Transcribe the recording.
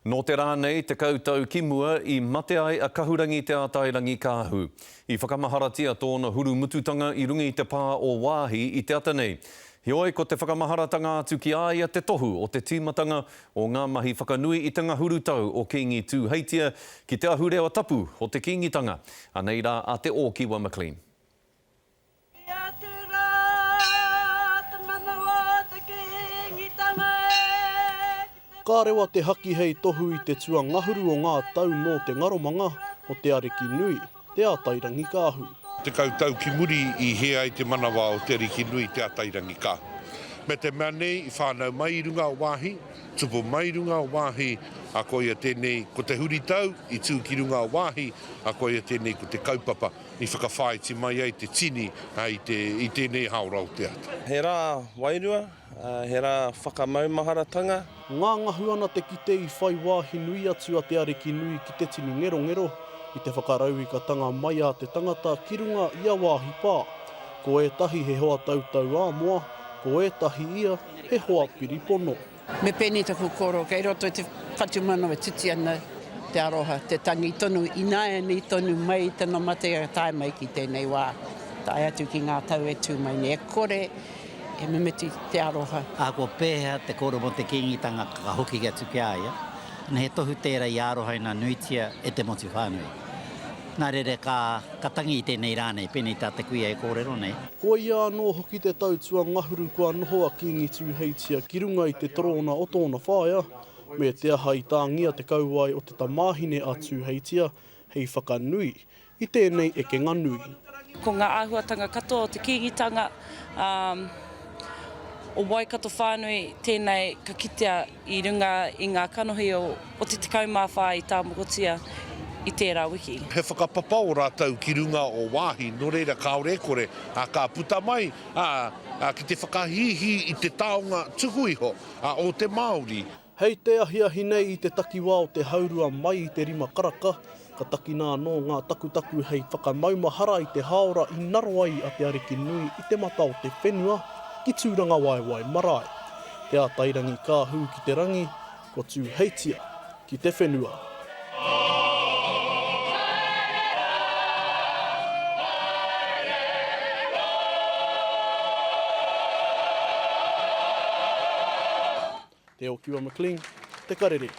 Nō te rānei, te koutou ki mua I mate ai a kahurangi te ātairangi kāhu. I whakamaharatia tōna huru mututanga I runga I te pā o wāhi I te ata nei. Heoi, ko te whakamaharatanga atu ki āia te tohu o te tīmatanga o ngā mahi whakanui I te ngā hurutau o Kingi Tūheitia ki te ahureo tapu o te kingitanga. Anei rā a te o Kiwa McLean. Ka rewa te haki hei tohu I te tua ngahuru o ngā tau mō te ngaromanga o te ariki nui, te ātairangi kāhu. Te koutou ki muri I hea I te manawa o te ariki nui te ātairangi kāhu. Me te mea nei I whānau mai I runga o wāhi, tupu mai I runga o wāhi, a koe ia tēnei ko te huritau I tū ki runga o wāhi, a koe ia tēnei ko te kaupapa I whakawhaiti mai ai te tini I tēnei haurau te ata. He rā wairua, he rā whakamaumaharatanga. Ngā ngahu ana te kite I whai wāhi nui atu a te ariki nui ki te tini ngero I te whakarauikatanga mai a te tangata ki runga I a wāhi pā. Ko e tahi he hoa tautau ā moa, ko e tahi ia he hoa piripono. Me pēni taku koro, kei roto I te whatumano e titi ana te aroha, te tangi tonu inae ni tonu mai tana mate a tae mai ki tēnei wā. Tae atu ki ngā tau e tū mai ne kore, e mimeti te aroha. A ko pēhea te koro mo te kingitanga ka hoki ki atu ki aia. Na he tohu tēra I aroha I ngā nuitia e te motu whānui. Nā rere ka tangi I tēnei rānei, pēnei tā te kuia e kōrero nei. Ko ia anō hoki te tautua ngahuru kua noho a Kingi Tūheitia ki runga I te torona o tōna whāia, me te aha I tāngia te kauai o te tamāhine a Tūheitia, hei whakanui, I tēnei e ke nganui. Ko ngā āhuatanga katoa o te kingitanga, o Waikato whānui tēnei ka kitea I runga I ngā kanohi o te tekau mā whā I tā mokotia I tērā wiki. He whakapapa o rātau ki runga o wāhi, no reira kaore kore, a ka puta mai, ki te whakahihi I te taonga tuku iho, o te Māori. Hei te ahiahi nei I te takiwā o te haurua mai I te rima karaka, ka taki nā no ngā takutaku hei whakamaumahara I te haora I naro ai a te ariki nui I te mata o te whenua, ki tūranga waiwai marae. Te ātairangi kāhu ki te rangi, ko Tūheitia ki te whenua. Te o Kiwa McLean, te karere.